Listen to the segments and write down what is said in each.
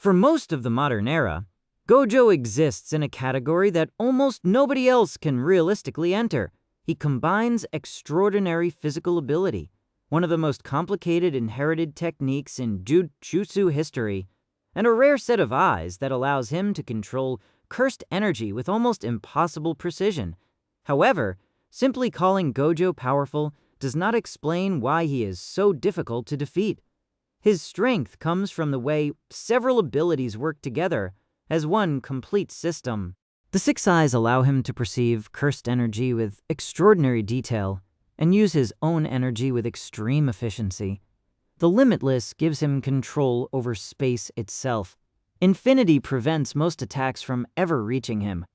For most of the modern era, Gojo exists in a category that almost nobody else can realistically enter. He combines extraordinary physical ability, one of the most complicated inherited techniques in Jujutsu history, and a rare set of eyes that allows him to control cursed energy with almost impossible precision. However, simply calling Gojo powerful does not explain why he is so difficult to defeat. His strength comes from the way several abilities work together as one complete system. The six eyes allow him to perceive cursed energy with extraordinary detail and use his own energy with extreme efficiency. The Limitless gives him control over space itself. Infinity prevents most attacks from ever reaching him.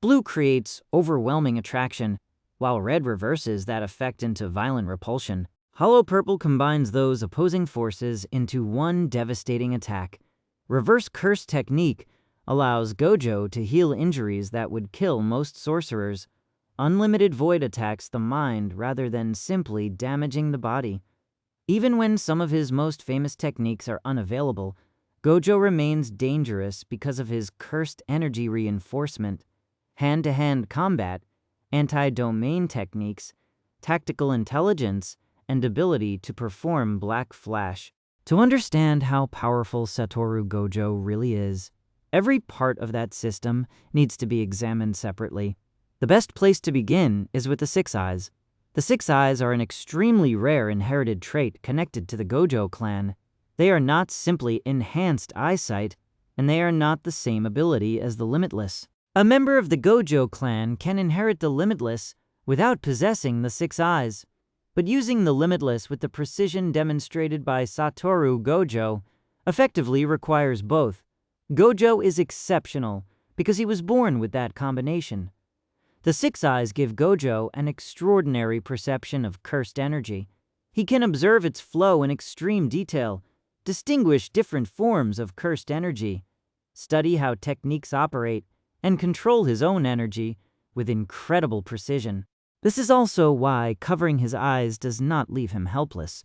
Blue creates overwhelming attraction, while red reverses that effect into violent repulsion. Hollow Purple combines those opposing forces into one devastating attack. Reverse Curse Technique allows Gojo to heal injuries that would kill most sorcerers. Unlimited Void attacks the mind rather than simply damaging the body. Even when some of his most famous techniques are unavailable, Gojo remains dangerous because of his cursed energy reinforcement. Hand-to-hand combat, anti-domain techniques, tactical intelligence, and ability to perform Black Flash. To understand how powerful Satoru Gojo really is, every part of that system needs to be examined separately. The best place to begin is with the six eyes. The six eyes are an extremely rare inherited trait connected to the Gojo clan. They are not simply enhanced eyesight, and they are not the same ability as the Limitless. A member of the Gojo clan can inherit the Limitless without possessing the six eyes. But using the Limitless with the precision demonstrated by Satoru Gojo effectively requires both. Gojo is exceptional because he was born with that combination. The six eyes give Gojo an extraordinary perception of cursed energy. He can observe its flow in extreme detail, distinguish different forms of cursed energy, study how techniques operate, and control his own energy with incredible precision. This is also why covering his eyes does not leave him helpless.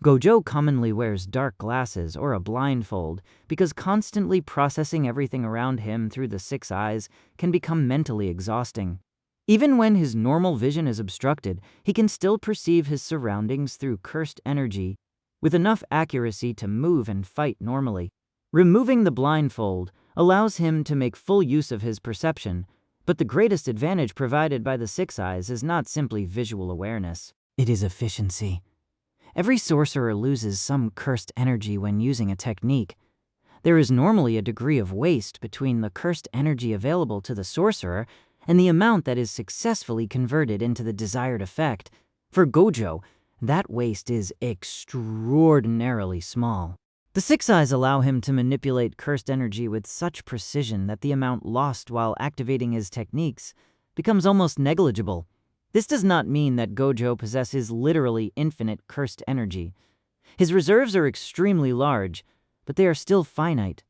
Gojo commonly wears dark glasses or a blindfold because constantly processing everything around him through the six eyes can become mentally exhausting. Even when his normal vision is obstructed, he can still perceive his surroundings through cursed energy with enough accuracy to move and fight normally. Removing the blindfold allows him to make full use of his perception, but the greatest advantage provided by the six eyes is not simply visual awareness. It is efficiency. Every sorcerer loses some cursed energy when using a technique. There is normally a degree of waste between the cursed energy available to the sorcerer and the amount that is successfully converted into the desired effect. For Gojo, that waste is extraordinarily small. The six eyes allow him to manipulate cursed energy with such precision that the amount lost while activating his techniques becomes almost negligible. This does not mean that Gojo possesses literally infinite cursed energy. His reserves are extremely large, but they are still finite.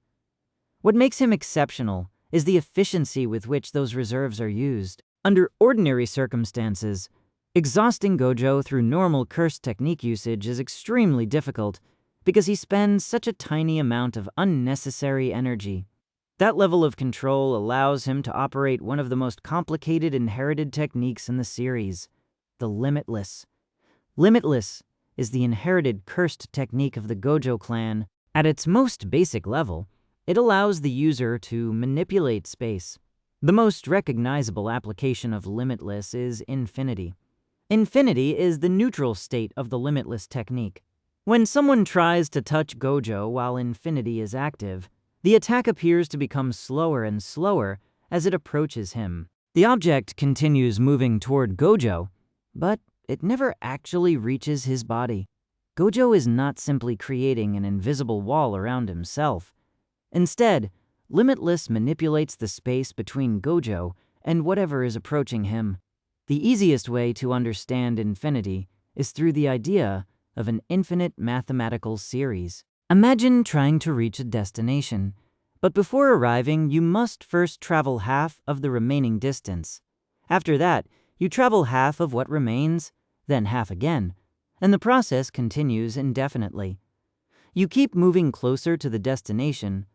What makes him exceptional is the efficiency with which those reserves are used. Under ordinary circumstances, exhausting Gojo through normal cursed technique usage is extremely difficult because he spends such a tiny amount of unnecessary energy. That level of control allows him to operate one of the most complicated inherited techniques in the series, the Limitless. Limitless is the inherited cursed technique of the Gojo clan. At its most basic level, it allows the user to manipulate space. The most recognizable application of Limitless is Infinity. Infinity is the neutral state of the Limitless technique. When someone tries to touch Gojo while Infinity is active, the attack appears to become slower and slower as it approaches him. The object continues moving toward Gojo, but it never actually reaches his body. Gojo is not simply creating an invisible wall around himself. Instead, Limitless manipulates the space between Gojo and whatever is approaching him. The easiest way to understand Infinity is through the idea of an infinite mathematical series. Imagine trying to reach a destination, but before arriving, you must first travel half of the remaining distance. After that, you travel half of what remains, then half again, and the process continues indefinitely. You keep moving closer to the destination,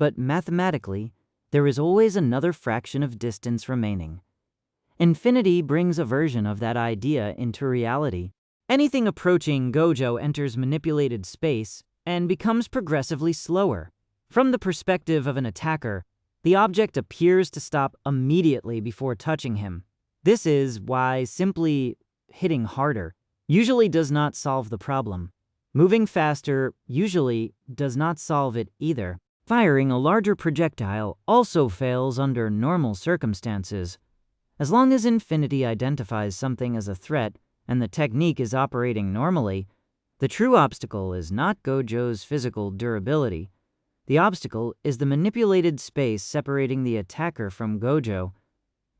but mathematically, there is always another fraction of distance remaining. Infinity brings a version of that idea into reality. Anything approaching Gojo enters manipulated space and becomes progressively slower. From the perspective of an attacker, the object appears to stop immediately before touching him. This is why simply hitting harder usually does not solve the problem. Moving faster usually does not solve it either. Firing a larger projectile also fails under normal circumstances. As long as Infinity identifies something as a threat and the technique is operating normally, the true obstacle is not Gojo's physical durability. The obstacle is the manipulated space separating the attacker from Gojo.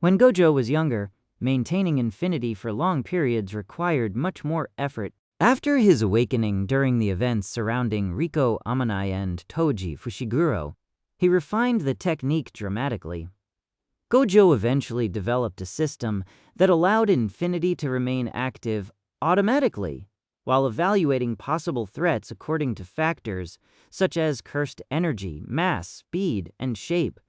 When Gojo was younger, maintaining Infinity for long periods required much more effort. After his awakening during the events surrounding Riko Amanai and Toji Fushiguro, he refined the technique dramatically. Gojo eventually developed a system that allowed Infinity to remain active automatically, while evaluating possible threats according to factors such as cursed energy, mass, speed, and shape.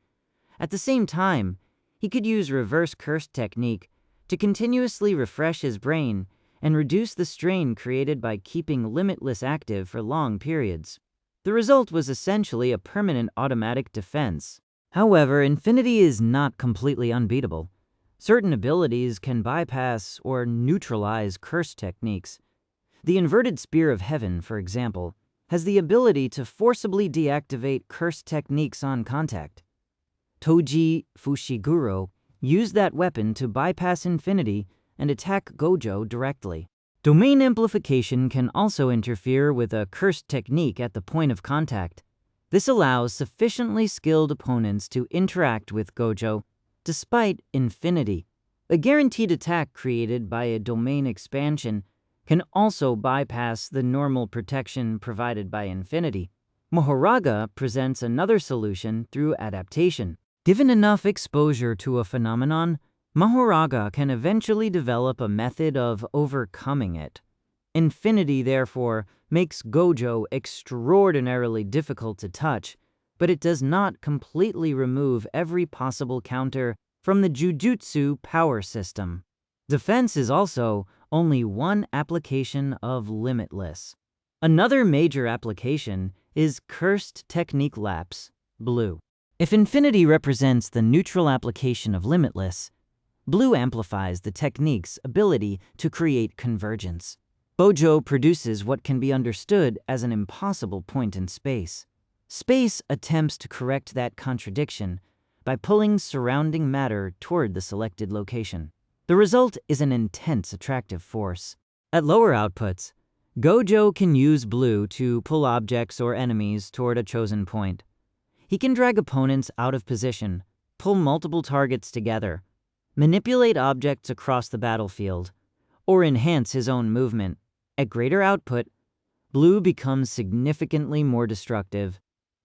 At the same time, he could use reverse curse technique to continuously refresh his brain and reduce the strain created by keeping Limitless active for long periods. The result was essentially a permanent automatic defense. However, Infinity is not completely unbeatable. Certain abilities can bypass or neutralize curse techniques. The Inverted Spear of Heaven, for example, has the ability to forcibly deactivate curse techniques on contact. Toji Fushiguro used that weapon to bypass Infinity and attack Gojo directly. Domain amplification can also interfere with a cursed technique at the point of contact. This allows sufficiently skilled opponents to interact with Gojo despite Infinity. A guaranteed attack created by a domain expansion can also bypass the normal protection provided by Infinity. Mahoraga presents another solution through adaptation. Given enough exposure to a phenomenon, Mahoraga can eventually develop a method of overcoming it. Infinity, therefore, makes Gojo extraordinarily difficult to touch, but it does not completely remove every possible counter from the Jujutsu power system. Defense is also only one application of Limitless. Another major application is Cursed Technique Lapse, Blue. If Infinity represents the neutral application of Limitless, Blue amplifies the technique's ability to create convergence. Gojo produces what can be understood as an impossible point in space. Space attempts to correct that contradiction by pulling surrounding matter toward the selected location. The result is an intense attractive force. At lower outputs, Gojo can use Blue to pull objects or enemies toward a chosen point. He can drag opponents out of position, pull multiple targets together, manipulate objects across the battlefield, or enhance his own movement. At greater output, Blue becomes significantly more destructive.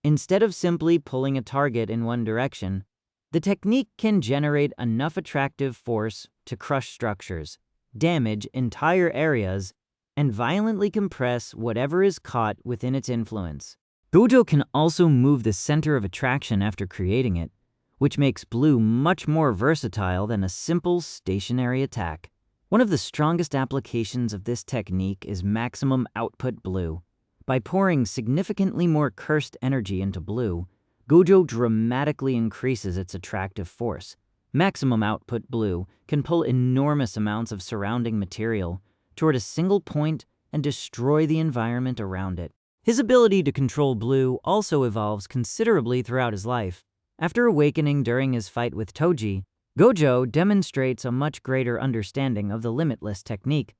Instead of simply pulling a target in one direction, the technique can generate enough attractive force to crush structures, damage entire areas, and violently compress whatever is caught within its influence. Gojo can also move the center of attraction after creating it, which makes Blue much more versatile than a simple stationary attack. One of the strongest applications of this technique is Maximum Output Blue. By pouring significantly more cursed energy into Blue, Gojo dramatically increases its attractive force. Maximum Output Blue can pull enormous amounts of surrounding material toward a single point and destroy the environment around it. His ability to control Blue also evolves considerably throughout his life. After awakening during his fight with Toji, Gojo demonstrates a much greater understanding of the Limitless technique.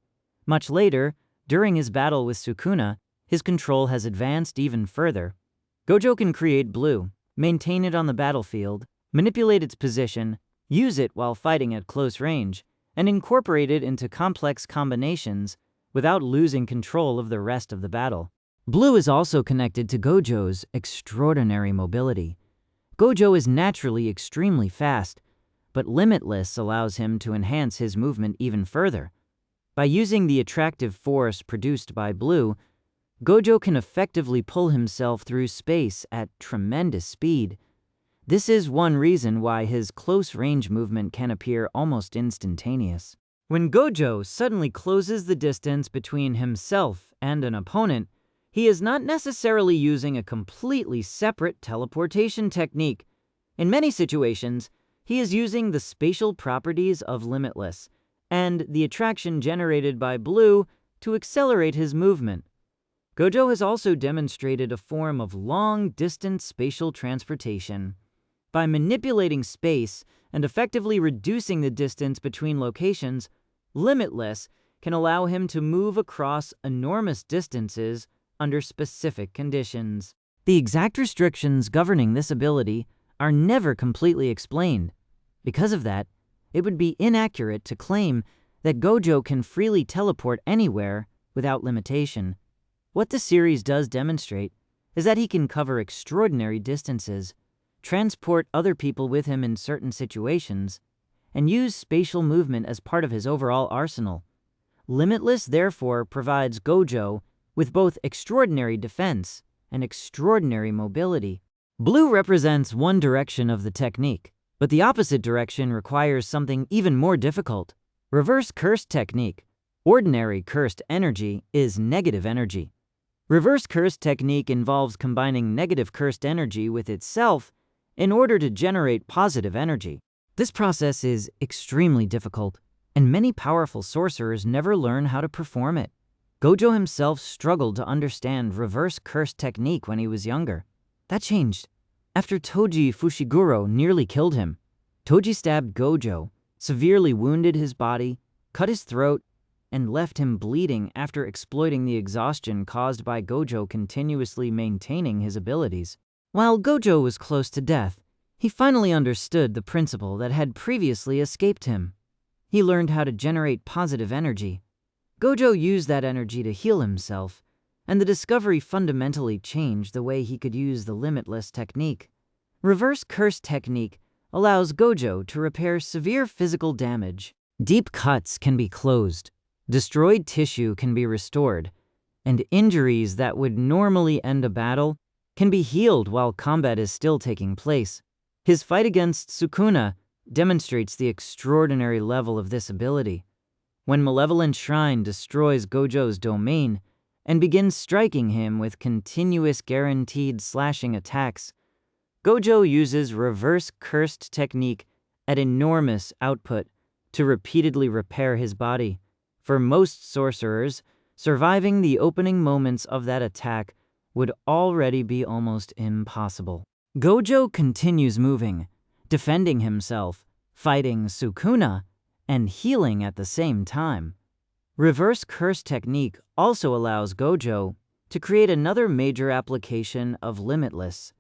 Much later, during his battle with Sukuna, his control has advanced even further. Gojo can create Blue, maintain it on the battlefield, manipulate its position, use it while fighting at close range, and incorporate it into complex combinations without losing control of the rest of the battle. Blue is also connected to Gojo's extraordinary mobility. Gojo is naturally extremely fast, but Limitless allows him to enhance his movement even further. By using the attractive force produced by Blue, Gojo can effectively pull himself through space at tremendous speed. This is one reason why his close-range movement can appear almost instantaneous. When Gojo suddenly closes the distance between himself and an opponent, he is not necessarily using a completely separate teleportation technique. In many situations, he is using the spatial properties of Limitless and the attraction generated by blue to accelerate his movement. Gojo has also demonstrated a form of long-distance spatial transportation. By manipulating space and effectively reducing the distance between locations, Limitless can allow him to move across enormous distances under specific conditions. The exact restrictions governing this ability are never completely explained. Because of that, it would be inaccurate to claim that Gojo can freely teleport anywhere without limitation. What the series does demonstrate is that he can cover extraordinary distances, transport other people with him in certain situations, and use spatial movement as part of his overall arsenal. Limitless therefore provides Gojo with both extraordinary defense and extraordinary mobility. Blue represents one direction of the technique, but the opposite direction requires something even more difficult. Reverse cursed technique. Ordinary cursed energy is negative energy. Reverse cursed technique involves combining negative cursed energy with itself in order to generate positive energy. This process is extremely difficult, and many powerful sorcerers never learn how to perform it. Gojo himself struggled to understand reverse cursed technique when he was younger. That changed after Toji Fushiguro nearly killed him. Toji stabbed Gojo, severely wounded his body, cut his throat, and left him bleeding after exploiting the exhaustion caused by Gojo continuously maintaining his abilities. While Gojo was close to death, he finally understood the principle that had previously escaped him. He learned how to generate positive energy. Gojo used that energy to heal himself, and the discovery fundamentally changed the way he could use the Limitless technique. Reverse curse technique allows Gojo to repair severe physical damage. Deep cuts can be closed, destroyed tissue can be restored, and injuries that would normally end a battle can be healed while combat is still taking place. His fight against Sukuna demonstrates the extraordinary level of this ability. When Malevolent Shrine destroys Gojo's domain and begins striking him with continuous guaranteed slashing attacks, Gojo uses reverse cursed technique at enormous output to repeatedly repair his body. For most sorcerers, surviving the opening moments of that attack would already be almost impossible. Gojo continues moving, defending himself, fighting Sukuna, and healing at the same time. Reverse curse technique also allows Gojo to create another major application of Limitless.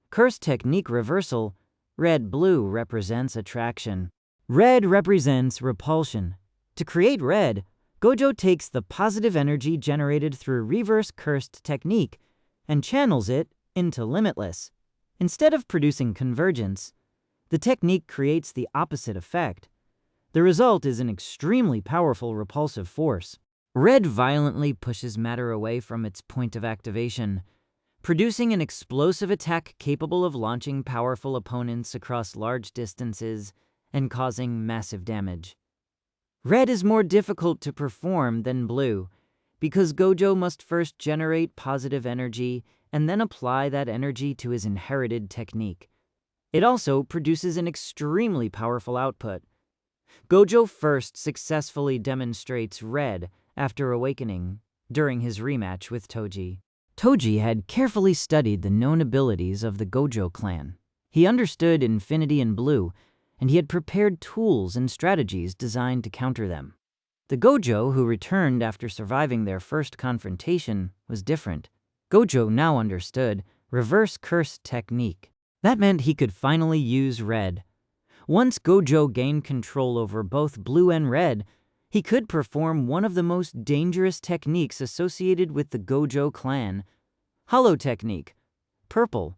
Curse technique reversal, red-blue represents attraction. Red represents repulsion. To create red, Gojo takes the positive energy generated through reverse cursed technique and channels it into Limitless. Instead of producing convergence, the technique creates the opposite effect. The result is an extremely powerful repulsive force. Red violently pushes matter away from its point of activation, producing an explosive attack capable of launching powerful opponents across large distances and causing massive damage. Red is more difficult to perform than blue because Gojo must first generate positive energy and then apply that energy to his inherited technique. It also produces an extremely powerful output. Gojo first successfully demonstrates red after awakening during his rematch with Toji. Toji had carefully studied the known abilities of the Gojo clan. He understood Infinity and Blue, and he had prepared tools and strategies designed to counter them. The Gojo who returned after surviving their first confrontation was different. Gojo now understood reverse curse technique. That meant he could finally use red. Once Gojo gained control over both blue and red, he could perform one of the most dangerous techniques associated with the Gojo clan, Hollow Technique. Purple.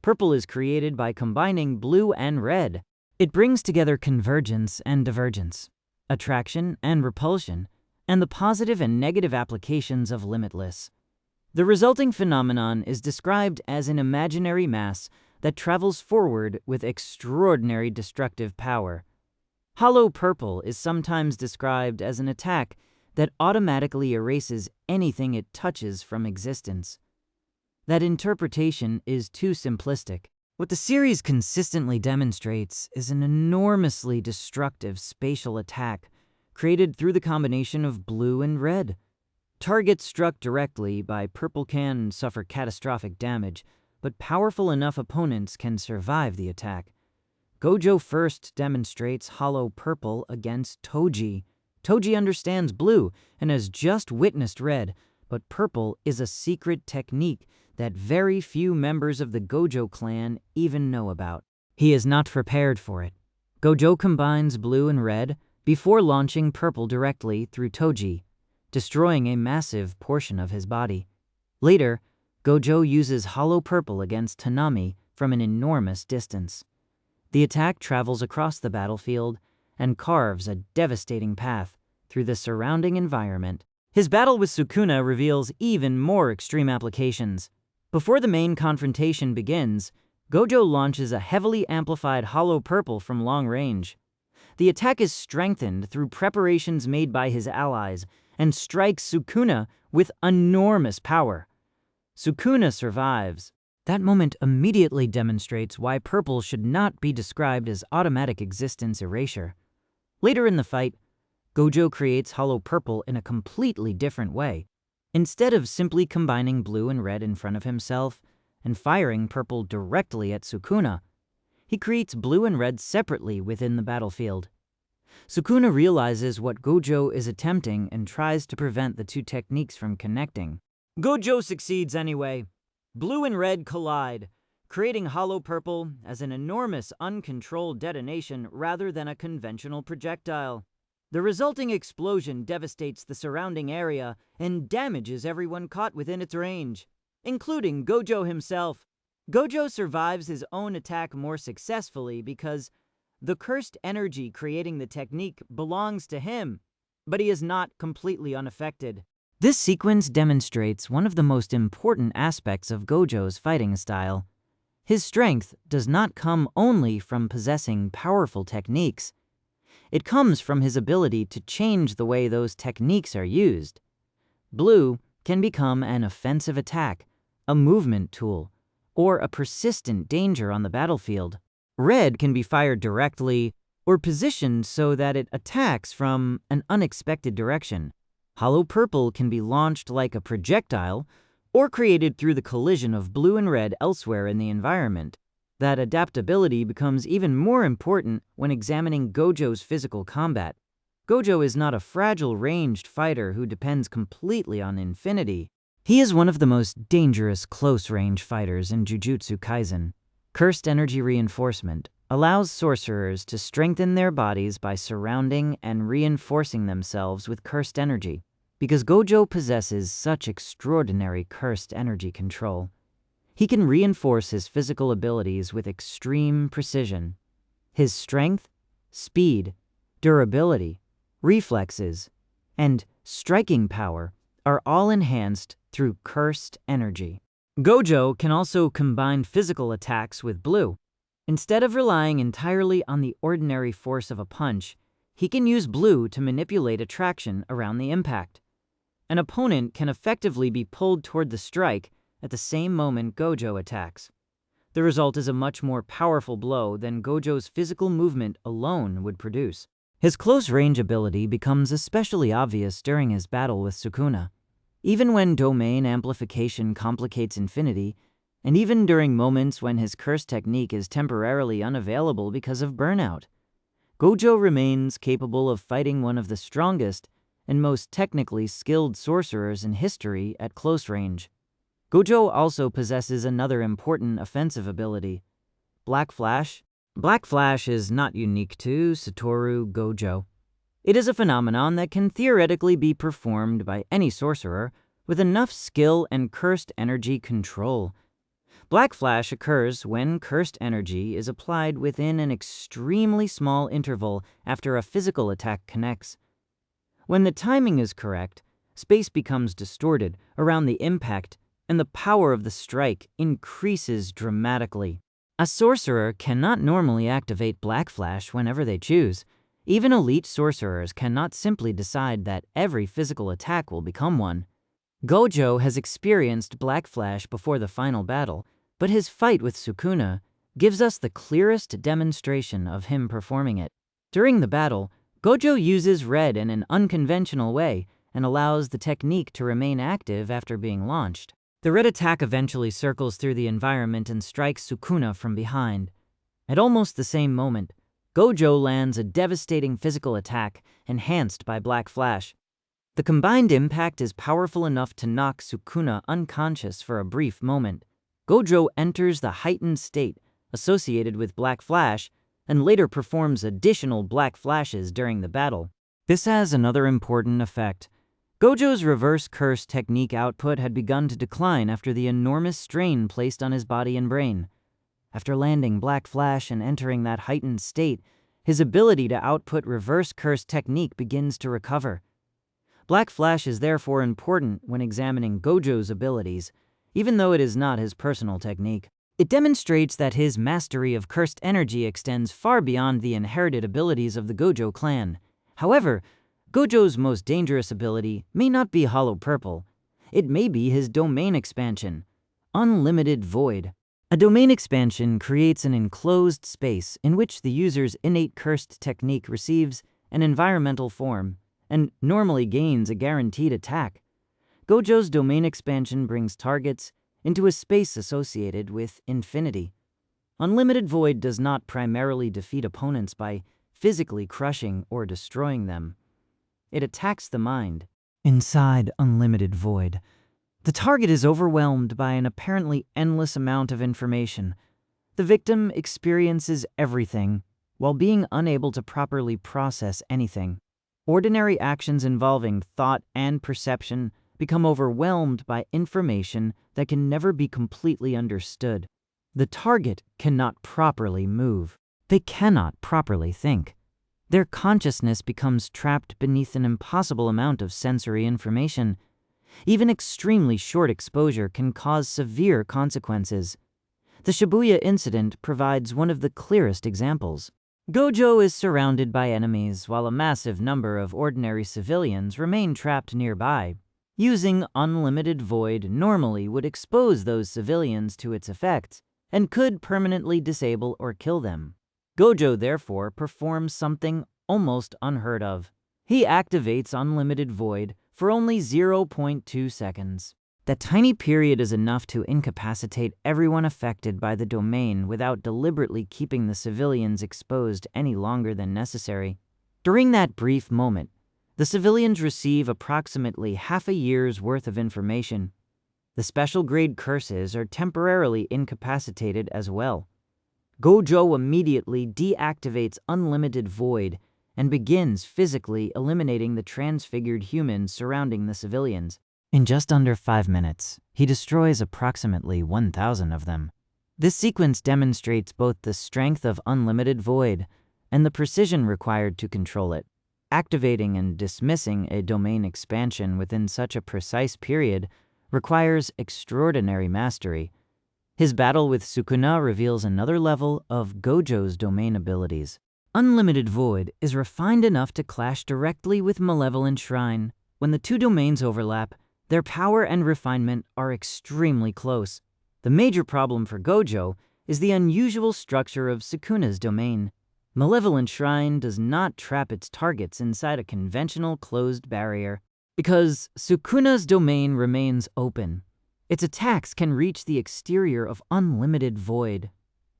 Purple is created by combining blue and red. It brings together convergence and divergence, attraction and repulsion, and the positive and negative applications of Limitless. The resulting phenomenon is described as an imaginary mass that travels forward with extraordinary destructive power. Hollow purple is sometimes described as an attack that automatically erases anything it touches from existence. That interpretation is too simplistic. What the series consistently demonstrates is an enormously destructive spatial attack created through the combination of blue and red. Targets struck directly by purple can suffer catastrophic damage, but powerful enough opponents can survive the attack. Gojo first demonstrates hollow purple against Toji. Toji understands blue and has just witnessed red, but purple is a secret technique that very few members of the Gojo clan even know about. He is not prepared for it. Gojo combines blue and red before launching purple directly through Toji, destroying a massive portion of his body. Later, Gojo uses hollow purple against Tanami from an enormous distance. The attack travels across the battlefield and carves a devastating path through the surrounding environment. His battle with Sukuna reveals even more extreme applications. Before the main confrontation begins, Gojo launches a heavily amplified hollow purple from long range. The attack is strengthened through preparations made by his allies and strikes Sukuna with enormous power. Sukuna survives. That moment immediately demonstrates why purple should not be described as automatic existence erasure. Later in the fight, Gojo creates hollow purple in a completely different way. Instead of simply combining blue and red in front of himself and firing purple directly at Sukuna, he creates blue and red separately within the battlefield. Sukuna realizes what Gojo is attempting and tries to prevent the two techniques from connecting. Gojo succeeds anyway. Blue and red collide, creating hollow purple as an enormous uncontrolled detonation rather than a conventional projectile. The resulting explosion devastates the surrounding area and damages everyone caught within its range, including Gojo himself. Gojo survives his own attack more successfully because the cursed energy creating the technique belongs to him, but he is not completely unaffected. This sequence demonstrates one of the most important aspects of Gojo's fighting style. His strength does not come only from possessing powerful techniques. It comes from his ability to change the way those techniques are used. Blue can become an offensive attack, a movement tool, or a persistent danger on the battlefield. Red can be fired directly or positioned so that it attacks from an unexpected direction. Hollow purple can be launched like a projectile or created through the collision of blue and red elsewhere in the environment. That adaptability becomes even more important when examining Gojo's physical combat. Gojo is not a fragile ranged fighter who depends completely on infinity. He is one of the most dangerous close-range fighters in Jujutsu Kaisen. Cursed energy reinforcement allows sorcerers to strengthen their bodies by surrounding and reinforcing themselves with cursed energy. Because Gojo possesses such extraordinary cursed energy control, he can reinforce his physical abilities with extreme precision. His strength, speed, durability, reflexes, and striking power are all enhanced through cursed energy. Gojo can also combine physical attacks with blue. Instead of relying entirely on the ordinary force of a punch, he can use blue to manipulate attraction around the impact. An opponent can effectively be pulled toward the strike at the same moment Gojo attacks. The result is a much more powerful blow than Gojo's physical movement alone would produce. His close-range ability becomes especially obvious during his battle with Sukuna. Even when domain amplification complicates infinity, and even during moments when his curse technique is temporarily unavailable because of burnout, Gojo remains capable of fighting one of the strongest and most technically skilled sorcerers in history at close range. Gojo also possesses another important offensive ability, Black Flash. Black Flash is not unique to Satoru Gojo. It is a phenomenon that can theoretically be performed by any sorcerer with enough skill and cursed energy control. Black Flash occurs when cursed energy is applied within an extremely small interval after a physical attack connects. When the timing is correct, space becomes distorted around the impact and the power of the strike increases dramatically. A sorcerer cannot normally activate Black Flash whenever they choose. Even elite sorcerers cannot simply decide that every physical attack will become one. Gojo has experienced Black Flash before the final battle, but his fight with Sukuna gives us the clearest demonstration of him performing it. During the battle, Gojo uses red in an unconventional way and allows the technique to remain active after being launched. The red attack eventually circles through the environment and strikes Sukuna from behind. At almost the same moment, Gojo lands a devastating physical attack enhanced by Black Flash. The combined impact is powerful enough to knock Sukuna unconscious for a brief moment. Gojo enters the heightened state associated with Black Flash and later performs additional Black Flashes during the battle. This has another important effect. Gojo's reverse curse technique output had begun to decline after the enormous strain placed on his body and brain. After landing Black Flash and entering that heightened state, his ability to output reverse curse technique begins to recover. Black Flash is therefore important when examining Gojo's abilities, even though it is not his personal technique. It demonstrates that his mastery of cursed energy extends far beyond the inherited abilities of the Gojo clan. However, Gojo's most dangerous ability may not be Hollow Purple. It may be his domain expansion, Unlimited Void. A domain expansion creates an enclosed space in which the user's innate cursed technique receives an environmental form and normally gains a guaranteed attack. Gojo's domain expansion brings targets into a space associated with infinity. Unlimited Void does not primarily defeat opponents by physically crushing or destroying them. It attacks the mind. Inside Unlimited Void, the target is overwhelmed by an apparently endless amount of information. The victim experiences everything while being unable to properly process anything. Ordinary actions involving thought and perception become overwhelmed by information that can never be completely understood. The target cannot properly move. They cannot properly think. Their consciousness becomes trapped beneath an impossible amount of sensory information. Even extremely short exposure can cause severe consequences. The Shibuya incident provides one of the clearest examples. Gojo is surrounded by enemies while a massive number of ordinary civilians remain trapped nearby. Using Unlimited Void normally would expose those civilians to its effects and could permanently disable or kill them. Gojo therefore performs something almost unheard of. He activates Unlimited Void for only 0.2 seconds. That tiny period is enough to incapacitate everyone affected by the domain without deliberately keeping the civilians exposed any longer than necessary. During that brief moment, the civilians receive approximately half a year's worth of information. The special grade curses are temporarily incapacitated as well. Gojo immediately deactivates Unlimited Void and begins physically eliminating the transfigured humans surrounding the civilians. In just under 5 minutes, he destroys approximately 1,000 of them. This sequence demonstrates both the strength of Unlimited Void and the precision required to control it. Activating and dismissing a domain expansion within such a precise period requires extraordinary mastery. His battle with Sukuna reveals another level of Gojo's domain abilities. Unlimited Void is refined enough to clash directly with Malevolent Shrine. When the two domains overlap, their power and refinement are extremely close. The major problem for Gojo is the unusual structure of Sukuna's domain. Malevolent Shrine does not trap its targets inside a conventional closed barrier. Because Sukuna's domain remains open, its attacks can reach the exterior of Unlimited Void.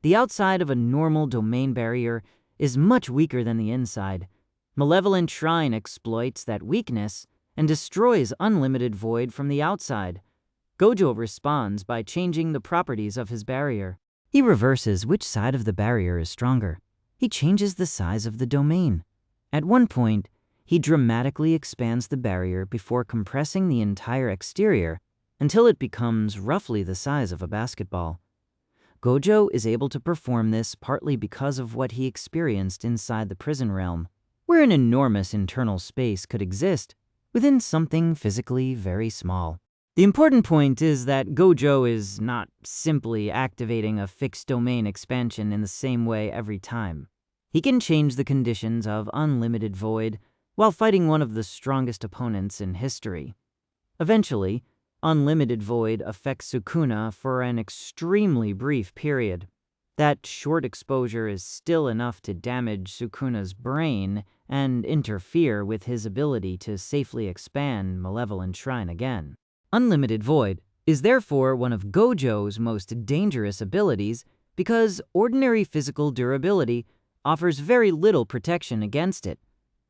The outside of a normal domain barrier is much weaker than the inside. Malevolent Shrine exploits that weakness and destroys Unlimited Void from the outside. Gojo responds by changing the properties of his barrier. He reverses which side of the barrier is stronger. He changes the size of the domain. At one point, he dramatically expands the barrier before compressing the entire exterior until it becomes roughly the size of a basketball. Gojo is able to perform this partly because of what he experienced inside the prison realm, where an enormous internal space could exist within something physically very small. The important point is that Gojo is not simply activating a fixed domain expansion in the same way every time. He can change the conditions of unlimited void while fighting one of the strongest opponents in history. Eventually, unlimited void affects Sukuna for an extremely brief period. That short exposure is still enough to damage Sukuna's brain and interfere with his ability to safely expand Malevolent Shrine again. Unlimited Void is therefore one of Gojo's most dangerous abilities because ordinary physical durability offers very little protection against it.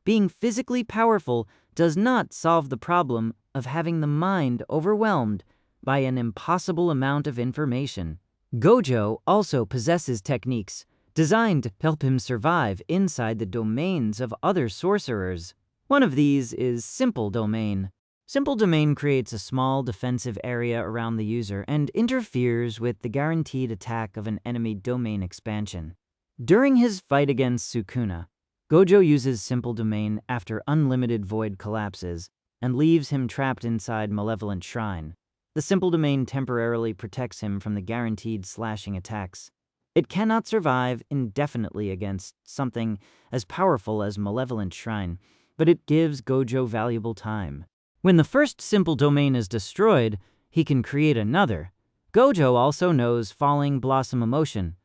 Being physically powerful does not solve the problem of having the mind overwhelmed by an impossible amount of information. Gojo also possesses techniques designed to help him survive inside the domains of other sorcerers. One of these is Simple Domain. Simple Domain creates a small defensive area around the user and interferes with the guaranteed attack of an enemy domain expansion. During his fight against Sukuna, Gojo uses Simple Domain after Unlimited Void collapses and leaves him trapped inside Malevolent Shrine. The Simple Domain temporarily protects him from the guaranteed slashing attacks. It cannot survive indefinitely against something as powerful as Malevolent Shrine, but it gives Gojo valuable time. When the first Simple Domain is destroyed, he can create another. Gojo also knows Falling Blossom Emotion.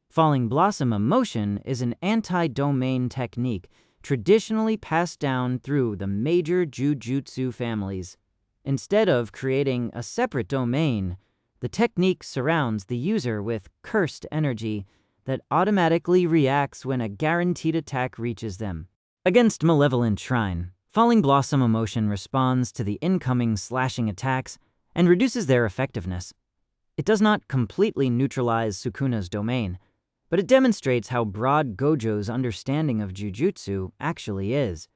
Falling Blossom Emotion is an anti-domain technique traditionally passed down through the major Jujutsu families. Instead of creating a separate domain, the technique surrounds the user with cursed energy that automatically reacts when a guaranteed attack reaches them. Against Malevolent Shrine, Falling Blossom Emotion responds to the incoming slashing attacks and reduces their effectiveness. It does not completely neutralize Sukuna's domain, but it demonstrates how broad Gojo's understanding of Jujutsu actually is.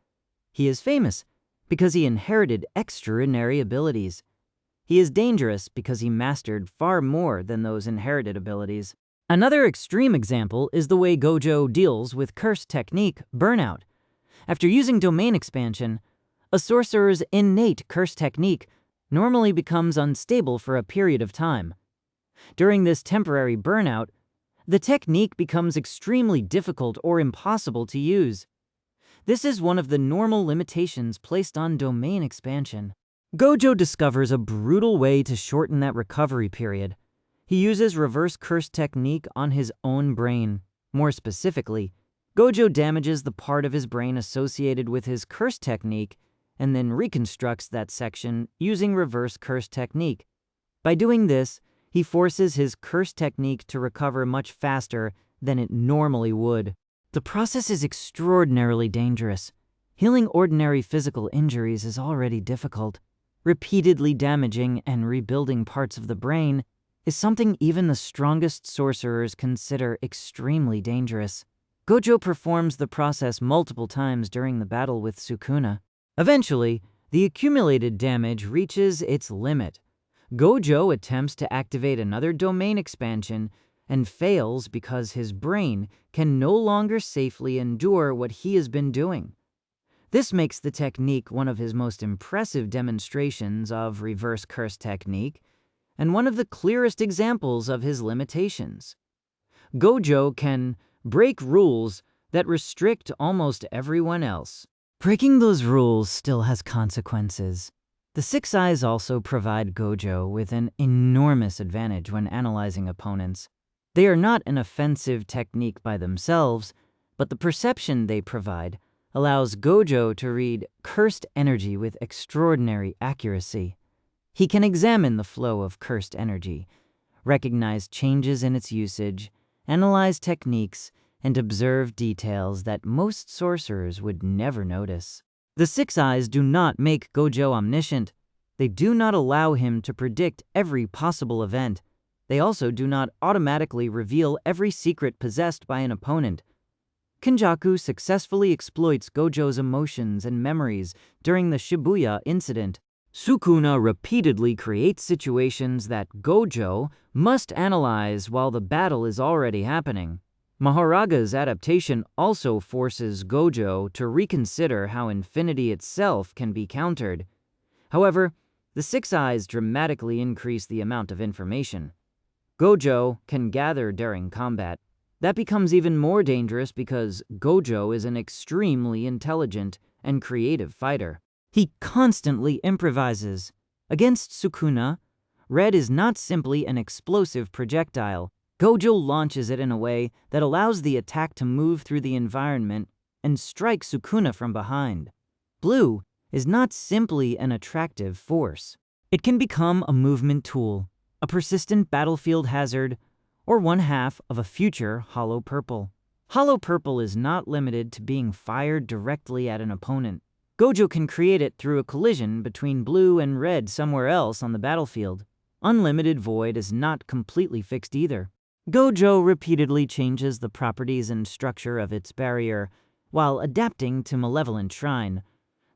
He is famous because he inherited extraordinary abilities. He is dangerous because he mastered far more than those inherited abilities. Another extreme example is the way Gojo deals with cursed technique, Burnout. After using domain expansion, a sorcerer's innate curse technique normally becomes unstable for a period of time. During this temporary burnout, the technique becomes extremely difficult or impossible to use. This is one of the normal limitations placed on domain expansion. Gojo discovers a brutal way to shorten that recovery period. He uses reverse curse technique on his own brain. More specifically, Gojo damages the part of his brain associated with his curse technique and then reconstructs that section using reverse curse technique. By doing this, he forces his curse technique to recover much faster than it normally would. The process is extraordinarily dangerous. Healing ordinary physical injuries is already difficult. Repeatedly damaging and rebuilding parts of the brain is something even the strongest sorcerers consider extremely dangerous. Gojo performs the process multiple times during the battle with Sukuna. Eventually, the accumulated damage reaches its limit. Gojo attempts to activate another domain expansion and fails because his brain can no longer safely endure what he has been doing. This makes the technique one of his most impressive demonstrations of reverse curse technique and one of the clearest examples of his limitations. Gojo can break rules that restrict almost everyone else. Breaking those rules still has consequences. The Six Eyes also provide Gojo with an enormous advantage when analyzing opponents. They are not an offensive technique by themselves, but the perception they provide allows Gojo to read cursed energy with extraordinary accuracy. He can examine the flow of cursed energy, recognize changes in its usage, analyze techniques, and observe details that most sorcerers would never notice. The Six Eyes do not make Gojo omniscient. They do not allow him to predict every possible event. They also do not automatically reveal every secret possessed by an opponent. Kenjaku successfully exploits Gojo's emotions and memories during the Shibuya incident. Sukuna repeatedly creates situations that Gojo must analyze while the battle is already happening. Maharaga's adaptation also forces Gojo to reconsider how infinity itself can be countered. However, The six eyes dramatically increase the amount of information Gojo can gather during combat. That becomes even more dangerous because Gojo is an extremely intelligent and creative fighter. He constantly improvises. Against Sukuna, red is not simply an explosive projectile. Gojo launches it in a way that allows the attack to move through the environment and strike Sukuna from behind. Blue is not simply an attractive force. It can become a movement tool, a persistent battlefield hazard, or one half of a future Hollow Purple. Hollow Purple is not limited to being fired directly at an opponent. Gojo can create it through a collision between blue and red somewhere else on the battlefield. Unlimited Void is not completely fixed either. Gojo repeatedly changes the properties and structure of its barrier while adapting to Malevolent Shrine.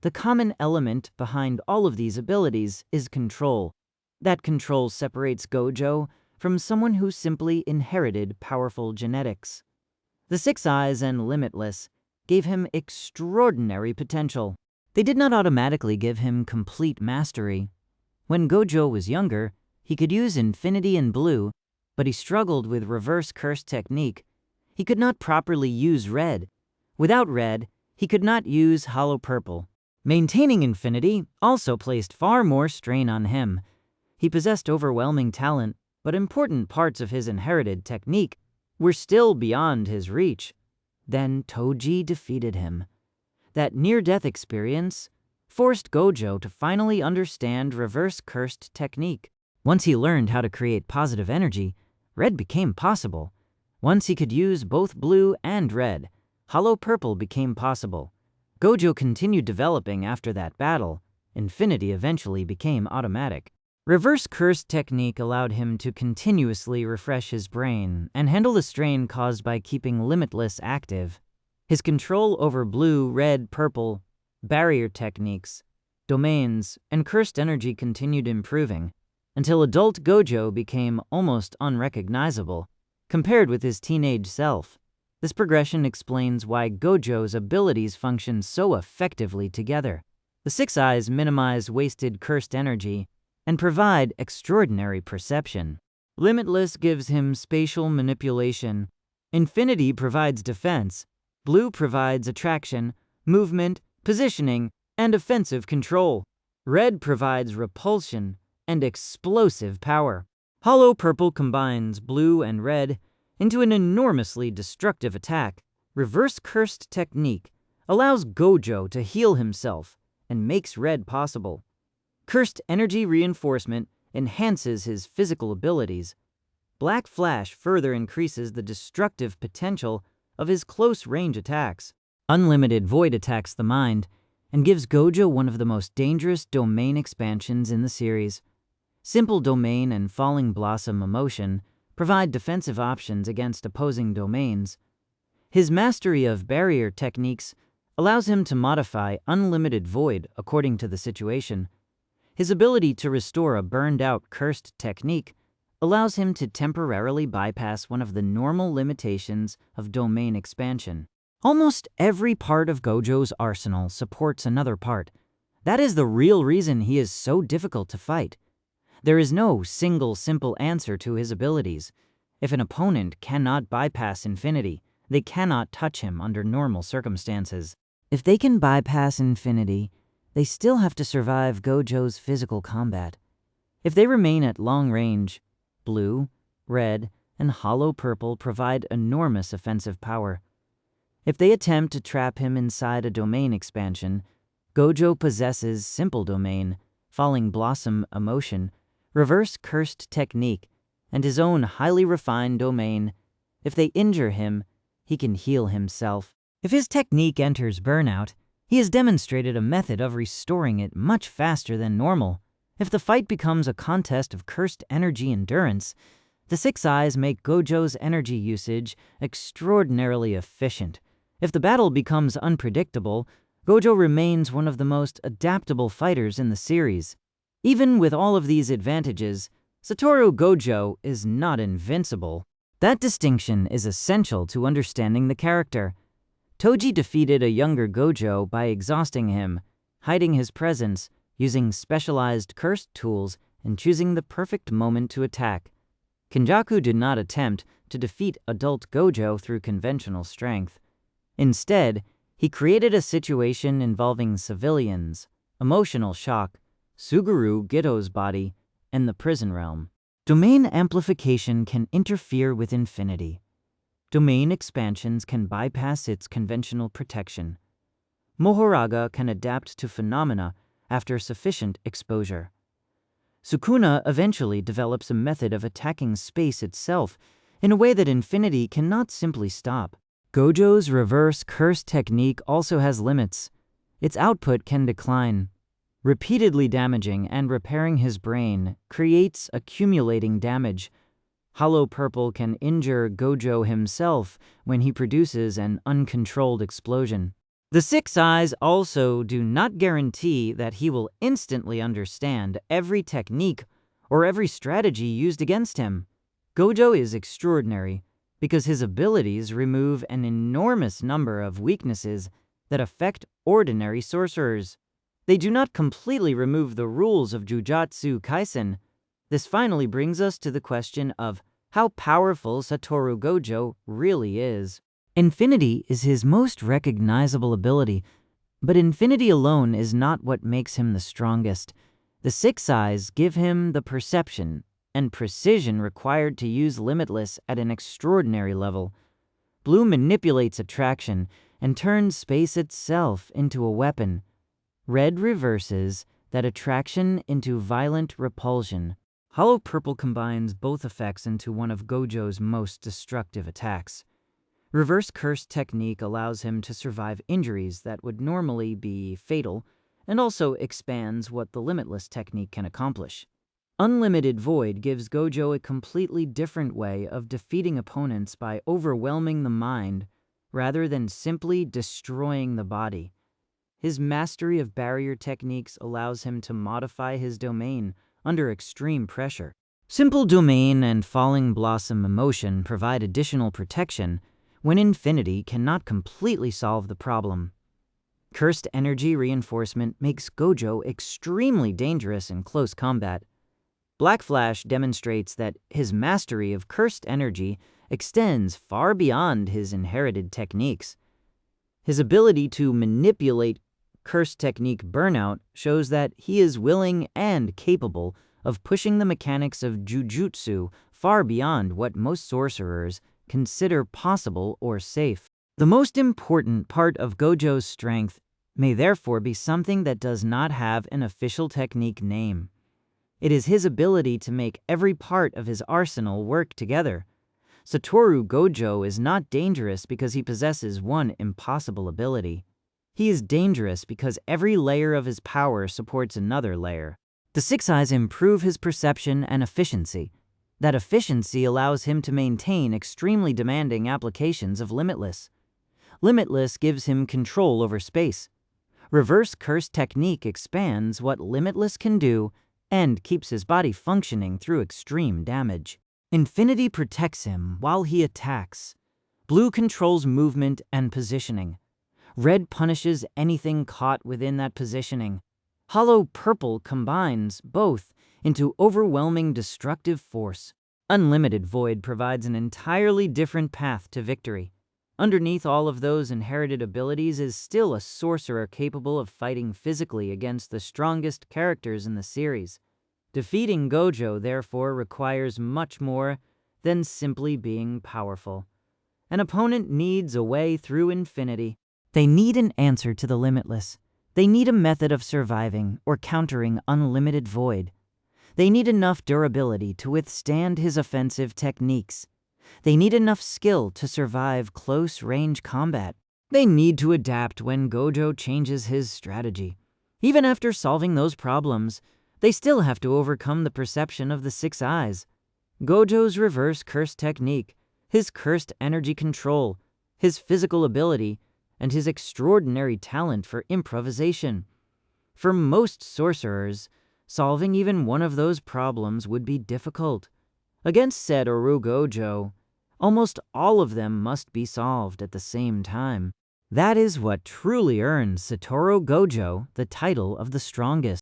The common element behind all of these abilities is control. That control separates Gojo from someone who simply inherited powerful genetics. The Six Eyes and Limitless gave him extraordinary potential. They did not automatically give him complete mastery. When Gojo was younger, he could use Infinity and Blue, but he struggled with Reverse Curse technique. He could not properly use Red. Without Red, he could not use Hollow Purple. Maintaining Infinity also placed far more strain on him. He possessed overwhelming talent, but important parts of his inherited technique were still beyond his reach. Then Toji defeated him. That near-death experience forced Gojo to finally understand Reverse Cursed technique. Once he learned how to create positive energy, Red became possible. Once he could use both Blue and Red, Hollow Purple became possible. Gojo continued developing after that battle. Infinity eventually became automatic. Reverse Curse technique allowed him to continuously refresh his brain and handle the strain caused by keeping Limitless active. His control over blue, red, purple, barrier techniques, domains, and cursed energy continued improving until adult Gojo became almost unrecognizable compared with his teenage self. This progression explains why Gojo's abilities function so effectively together. The Six Eyes minimize wasted cursed energy and provide extraordinary perception. Limitless gives him spatial manipulation. Infinity provides defense. Blue provides attraction, movement, positioning, and offensive control. Red provides repulsion and explosive power. Hollow Purple combines blue and red into an enormously destructive attack. Reverse Cursed technique allows Gojo to heal himself and makes red possible. Cursed energy reinforcement enhances his physical abilities. Black Flash further increases the destructive potential of his close-range attacks. Unlimited Void attacks the mind and gives Gojo one of the most dangerous domain expansions in the series. Simple Domain and Falling Blossom Emotion provide defensive options against opposing domains. His mastery of barrier techniques allows him to modify Unlimited Void according to the situation. His ability to restore a burned-out cursed technique allows him to temporarily bypass one of the normal limitations of domain expansion. Almost every part of Gojo's arsenal supports another part. That is the real reason he is so difficult to fight. There is no single simple answer to his abilities. If an opponent cannot bypass Infinity, they cannot touch him under normal circumstances. If they can bypass Infinity, they still have to survive Gojo's physical combat. If they remain at long range, Blue, Red, and Hollow Purple provide enormous offensive power. If they attempt to trap him inside a domain expansion, Gojo possesses Simple Domain, Falling Blossom Emotion, Reverse Cursed technique, and his own highly refined domain. If they injure him, he can heal himself. If his technique enters burnout, he has demonstrated a method of restoring it much faster than normal. If the fight becomes a contest of cursed energy endurance, the Six Eyes make Gojo's energy usage extraordinarily efficient. If the battle becomes unpredictable, Gojo remains one of the most adaptable fighters in the series. Even with all of these advantages, Satoru Gojo is not invincible. That distinction is essential to understanding the character. Toji defeated a younger Gojo by exhausting him, hiding his presence, using specialized cursed tools and choosing the perfect moment to attack. Kenjaku did not attempt to defeat adult Gojo through conventional strength. Instead, he created a situation involving civilians, emotional shock, Suguru Gito's body, and the prison realm. Domain amplification can interfere with infinity. Domain expansions can bypass its conventional protection. Mohoraga can adapt to phenomena after sufficient exposure. Sukuna eventually develops a method of attacking space itself in a way that infinity cannot simply stop. Gojo's reverse curse technique also has limits. Its output can decline. Repeatedly damaging and repairing his brain creates accumulating damage. Hollow Purple can injure Gojo himself when he produces an uncontrolled explosion. The Six Eyes also do not guarantee that he will instantly understand every technique or every strategy used against him. Gojo is extraordinary because his abilities remove an enormous number of weaknesses that affect ordinary sorcerers. They do not completely remove the rules of Jujutsu Kaisen. This finally brings us to the question of how powerful Satoru Gojo really is. Infinity is his most recognizable ability, but infinity alone is not what makes him the strongest. The Six Eyes give him the perception and precision required to use Limitless at an extraordinary level. Blue manipulates attraction and turns space itself into a weapon. Red reverses that attraction into violent repulsion. Hollow Purple combines both effects into one of Gojo's most destructive attacks. Reverse Curse technique allows him to survive injuries that would normally be fatal, and also expands what the Limitless technique can accomplish. Unlimited Void gives Gojo a completely different way of defeating opponents by overwhelming the mind rather than simply destroying the body. His mastery of barrier techniques allows him to modify his domain under extreme pressure. Simple Domain and Falling Blossom Emotion provide additional protection when infinity cannot completely solve the problem. Cursed Energy Reinforcement makes Gojo extremely dangerous in close combat. Black Flash demonstrates that his mastery of cursed energy extends far beyond his inherited techniques. His ability to manipulate Curse Technique Burnout shows that he is willing and capable of pushing the mechanics of Jujutsu far beyond what most sorcerers consider possible or safe. The most important part of Gojo's strength may therefore be something that does not have an official technique name. It is his ability to make every part of his arsenal work together. Satoru Gojo is not dangerous because he possesses one impossible ability. He is dangerous because every layer of his power supports another layer. The Six Eyes improve his perception and efficiency. That efficiency allows him to maintain extremely demanding applications of Limitless. Limitless gives him control over space. Reverse Curse technique expands what Limitless can do and keeps his body functioning through extreme damage. Infinity protects him while he attacks. Blue controls movement and positioning. Red punishes anything caught within that positioning. Hollow Purple combines both into overwhelming destructive force. Unlimited Void provides an entirely different path to victory. Underneath all of those inherited abilities is still a sorcerer capable of fighting physically against the strongest characters in the series. Defeating Gojo, therefore, requires much more than simply being powerful. An opponent needs a way through infinity. They need an answer to the Limitless. They need a method of surviving or countering Unlimited Void. They need enough durability to withstand his offensive techniques. They need enough skill to survive close-range combat. They need to adapt when Gojo changes his strategy. Even after solving those problems, they still have to overcome the perception of the Six Eyes. Gojo's reverse curse technique, his cursed energy control, his physical ability, and his extraordinary talent for improvisation. For most sorcerers, solving even one of those problems would be difficult. Against Satoru Gojo, almost all of them must be solved at the same time. That is what truly earns Satoru Gojo the title of the strongest.